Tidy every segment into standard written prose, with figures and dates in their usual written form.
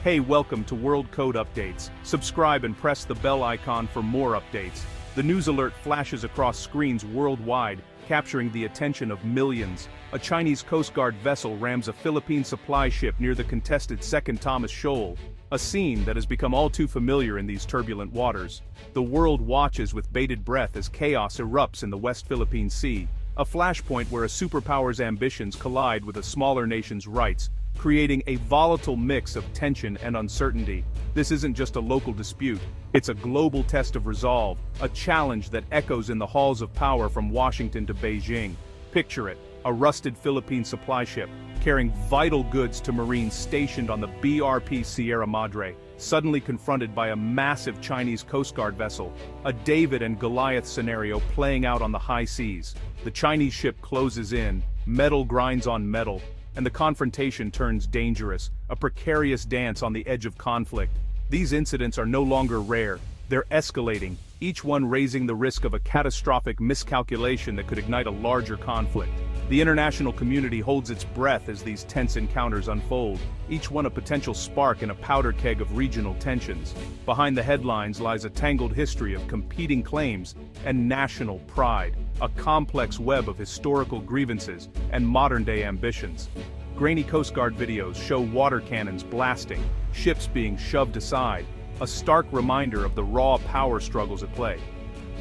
Hey, welcome to World Code Updates. Subscribe and press the bell icon for more updates. The news alert flashes across screens worldwide, capturing the attention of millions. A Chinese Coast Guard vessel rams a Philippine supply ship near the contested Second Thomas Shoal, a scene that has become all too familiar in these turbulent waters. The world watches with bated breath as chaos erupts in the West Philippine Sea, a flashpoint where a superpower's ambitions collide with a smaller nation's rights, creating a volatile mix of tension and uncertainty. This isn't just a local dispute, it's a global test of resolve, a challenge that echoes in the halls of power from Washington to Beijing. Picture it, a rusted Philippine supply ship, carrying vital goods to Marines stationed on the BRP Sierra Madre, suddenly confronted by a massive Chinese Coast Guard vessel, a David and Goliath scenario playing out on the high seas. The Chinese ship closes in, metal grinds on metal, and the confrontation turns dangerous, a precarious dance on the edge of conflict. These incidents are no longer rare, they're escalating, each one raising the risk of a catastrophic miscalculation that could ignite a larger conflict. The international community holds its breath as these tense encounters unfold, each one a potential spark in a powder keg of regional tensions. Behind the headlines lies a tangled history of competing claims and national pride, a complex web of historical grievances and modern-day ambitions. Grainy Coast Guard videos show water cannons blasting, ships being shoved aside, a stark reminder of the raw power struggles at play.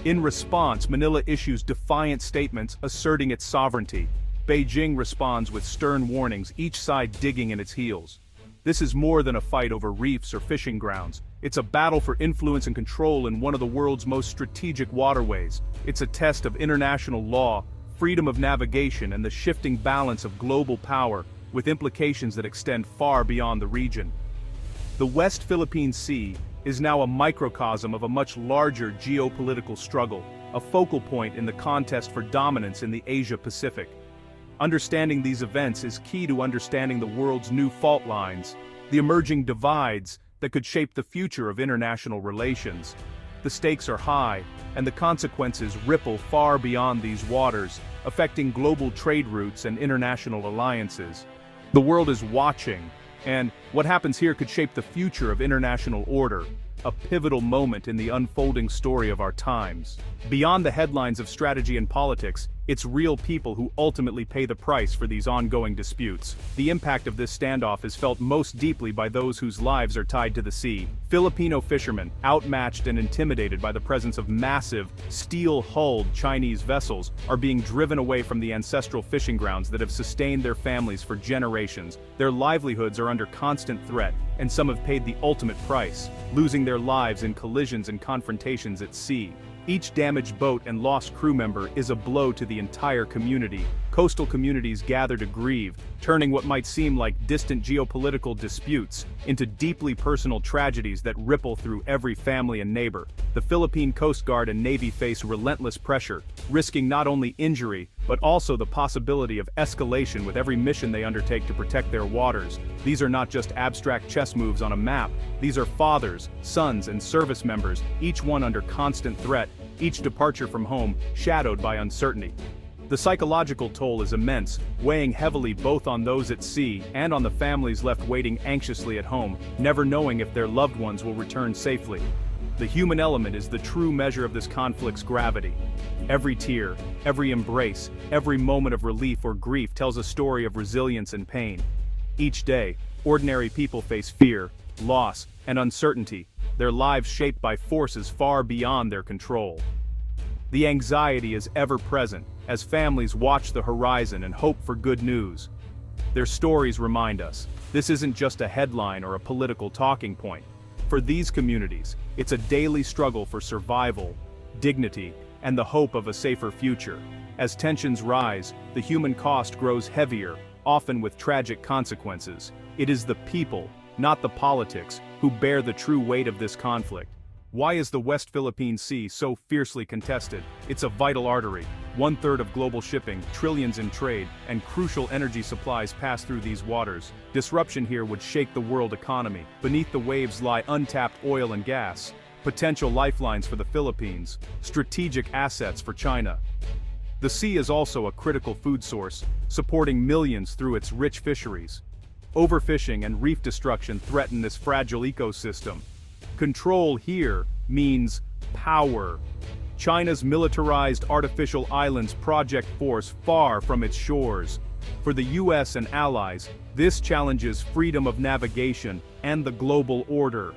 In response, Manila issues defiant statements asserting its sovereignty. Beijing responds with stern warnings, each side digging in its heels. This is more than a fight over reefs or fishing grounds. It's a battle for influence and control in one of the world's most strategic waterways. It's a test of international law, freedom of navigation, and the shifting balance of global power, with implications that extend far beyond the region. The West Philippine Sea is now a microcosm of a much larger geopolitical struggle, a focal point in the contest for dominance in the Asia-Pacific. Understanding these events is key to understanding the world's new fault lines, the emerging divides that could shape the future of international relations. The stakes are high, and the consequences ripple far beyond these waters, affecting global trade routes and international alliances. The world is watching, and what happens here could shape the future of international order, a pivotal moment in the unfolding story of our times. Beyond the headlines of strategy and politics, it's real people who ultimately pay the price for these ongoing disputes. The impact of this standoff is felt most deeply by those whose lives are tied to the sea. Filipino fishermen, outmatched and intimidated by the presence of massive, steel-hulled Chinese vessels, are being driven away from the ancestral fishing grounds that have sustained their families for generations. Their livelihoods are under constant threat, and some have paid the ultimate price, losing their lives in collisions and confrontations at sea. Each damaged boat and lost crew member is a blow to the entire community. Coastal communities gather to grieve, turning what might seem like distant geopolitical disputes into deeply personal tragedies that ripple through every family and neighbor. The Philippine Coast Guard and Navy face relentless pressure, risking not only injury, but also the possibility of escalation with every mission they undertake to protect their waters. These are not just abstract chess moves on a map. These are fathers, sons, and service members, each one under constant threat, each departure from home shadowed by uncertainty. The psychological toll is immense, weighing heavily both on those at sea and on the families left waiting anxiously at home, never knowing if their loved ones will return safely. The human element is the true measure of this conflict's gravity. Every tear, every embrace, every moment of relief or grief tells a story of resilience and pain. Each day, ordinary people face fear, loss, and uncertainty, their lives shaped by forces far beyond their control. The anxiety is ever present as families watch the horizon and hope for good news. Their stories remind us, this isn't just a headline or a political talking point. For these communities, it's a daily struggle for survival, dignity, and the hope of a safer future. As tensions rise, the human cost grows heavier, often with tragic consequences. It is the people, not the politics, who bear the true weight of this conflict. Why is the West Philippine Sea so fiercely contested? It's a vital artery. 1/3 of global shipping, trillions in trade, and crucial energy supplies pass through these waters. Disruption here would shake the world economy. Beneath the waves lie untapped oil and gas, potential lifelines for the Philippines, strategic assets for China. The sea is also a critical food source, supporting millions through its rich fisheries. Overfishing and reef destruction threaten this fragile ecosystem. Control here means power. China's militarized artificial islands project force far from its shores. For the US and allies, this challenges freedom of navigation and the global order.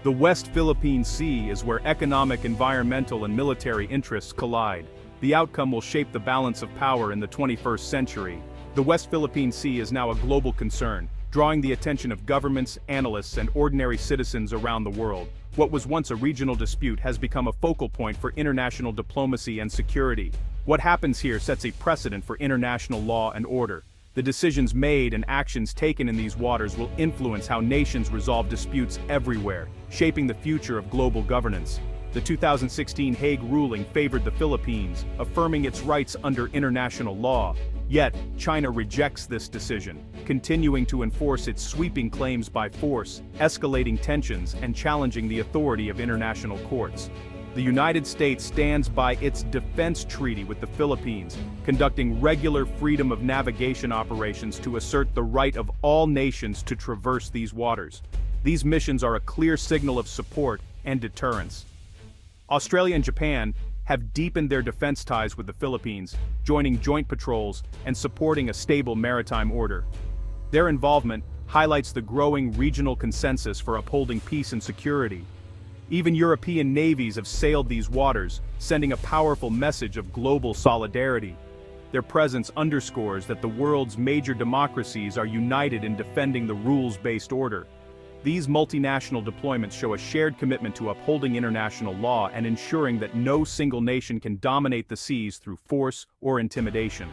The West Philippine Sea is where economic, environmental, and military interests collide. The outcome will shape the balance of power in the 21st century. The West Philippine Sea is now a global concern, drawing the attention of governments, analysts, and ordinary citizens around the world. What was once a regional dispute has become a focal point for international diplomacy and security. What happens here sets a precedent for international law and order. The decisions made and actions taken in these waters will influence how nations resolve disputes everywhere, shaping the future of global governance. The 2016 Hague ruling favored the Philippines, affirming its rights under international law. Yet, China rejects this decision, continuing to enforce its sweeping claims by force, escalating tensions, and challenging the authority of international courts. The United States stands by its defense treaty with the Philippines, conducting regular freedom of navigation operations to assert the right of all nations to traverse these waters. These missions are a clear signal of support and deterrence. Australia and Japan have deepened their defense ties with the Philippines, joining joint patrols and supporting a stable maritime order. Their involvement highlights the growing regional consensus for upholding peace and security. Even European navies have sailed these waters, sending a powerful message of global solidarity. Their presence underscores that the world's major democracies are united in defending the rules-based order. These multinational deployments show a shared commitment to upholding international law and ensuring that no single nation can dominate the seas through force or intimidation.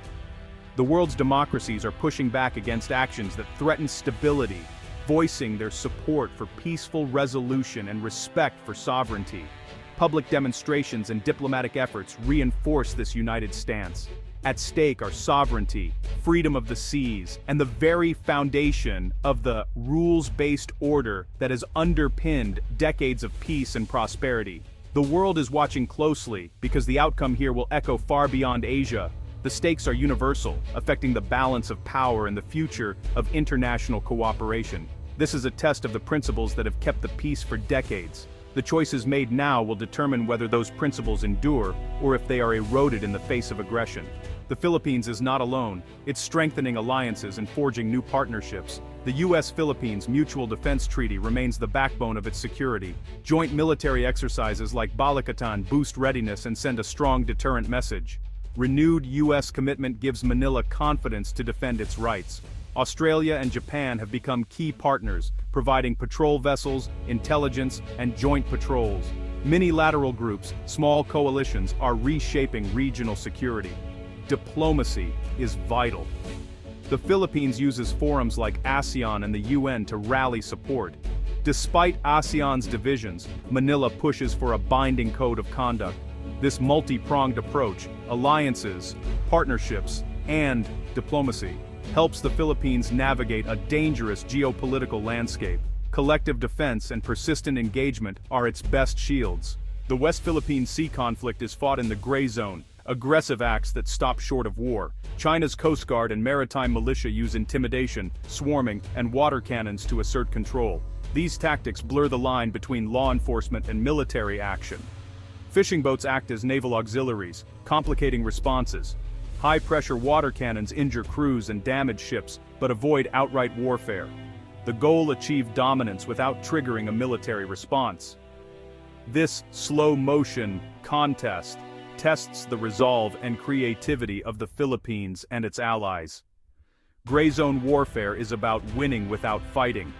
The world's democracies are pushing back against actions that threaten stability, voicing their support for peaceful resolution and respect for sovereignty. Public demonstrations and diplomatic efforts reinforce this united stance. At stake are sovereignty, freedom of the seas, and the very foundation of the rules-based order that has underpinned decades of peace and prosperity. The world is watching closely because the outcome here will echo far beyond Asia. The stakes are universal, affecting the balance of power and the future of international cooperation. This is a test of the principles that have kept the peace for decades. The choices made now will determine whether those principles endure or if they are eroded in the face of aggression. The Philippines is not alone. It's strengthening alliances and forging new partnerships. The US-Philippines Mutual Defense Treaty remains the backbone of its security. Joint military exercises like Balikatan boost readiness and send a strong deterrent message. Renewed US commitment gives Manila confidence to defend its rights. Australia and Japan have become key partners, providing patrol vessels, intelligence, and joint patrols. Many-lateral groups, small coalitions, are reshaping regional security. Diplomacy is vital. The Philippines uses forums like ASEAN and the UN to rally support. Despite ASEAN's divisions, Manila pushes for a binding code of conduct. This multi-pronged approach, alliances, partnerships, and diplomacy, helps the Philippines navigate a dangerous geopolitical landscape. Collective defense and persistent engagement are its best shields. The West Philippine Sea conflict is fought in the gray zone, aggressive acts that stop short of war. China's Coast Guard and maritime militia use intimidation, swarming, and water cannons to assert control. These tactics blur the line between law enforcement and military action. Fishing boats act as naval auxiliaries, complicating responses. High-pressure water cannons injure crews and damage ships, but avoid outright warfare. The goal: achieve dominance without triggering a military response. This slow-motion contest tests the resolve and creativity of the Philippines and its allies. Gray zone warfare is about winning without fighting,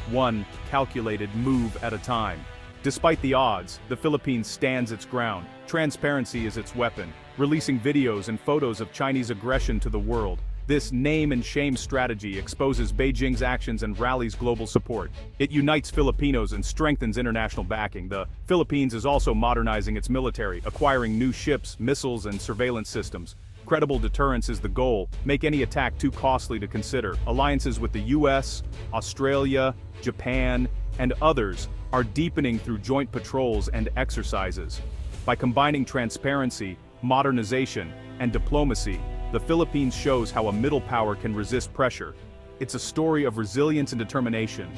one calculated move at a time. Despite the odds, the Philippines stands its ground. Transparency is its weapon, releasing videos and photos of Chinese aggression to the world. This name-and-shame strategy exposes Beijing's actions and rallies global support. It unites Filipinos and strengthens international backing. The Philippines is also modernizing its military, acquiring new ships, missiles, and surveillance systems. Credible deterrence is the goal. Make any attack too costly to consider. Alliances with the US, Australia, Japan, and others are deepening through joint patrols and exercises. By combining transparency, modernization, and diplomacy, the Philippines shows how a middle power can resist pressure. It's a story of resilience and determination.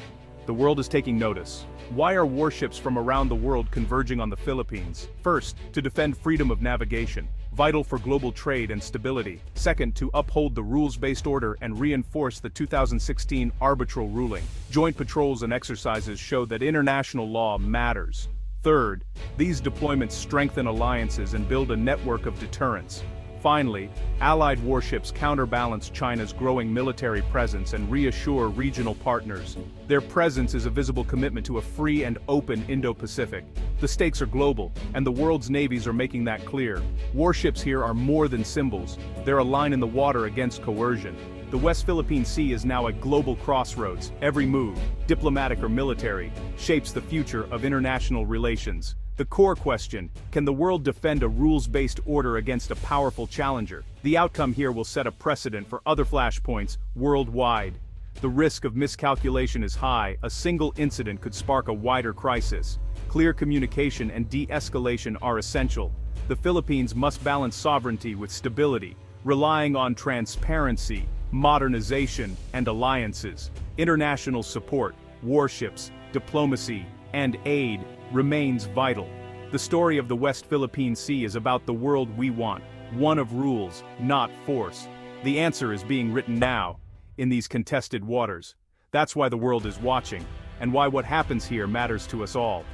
The world is taking notice. Why are warships from around the world converging on the Philippines? First, to defend freedom of navigation, vital for global trade and stability. Second, to uphold the rules-based order and reinforce the 2016 arbitral ruling. Joint patrols and exercises show that international law matters. Third, these deployments strengthen alliances and build a network of deterrence. Finally, Allied warships counterbalance China's growing military presence and reassure regional partners. Their presence is a visible commitment to a free and open Indo-Pacific. The stakes are global, and the world's navies are making that clear. Warships here are more than symbols. They're a line in the water against coercion. The West Philippine Sea is now a global crossroads. Every move, diplomatic or military, shapes the future of international relations. The core question, can the world defend a rules-based order against a powerful challenger? The outcome here will set a precedent for other flashpoints worldwide. The risk of miscalculation is high. A single incident could spark a wider crisis. Clear communication and de-escalation are essential. The Philippines must balance sovereignty with stability, relying on transparency, modernization, and alliances. International support, warships, diplomacy, and aid remains vital. The story of the West Philippine Sea is about the world we want, one of rules, not force. The answer is being written now, in these contested waters. That's why the world is watching, and why what happens here matters to us all.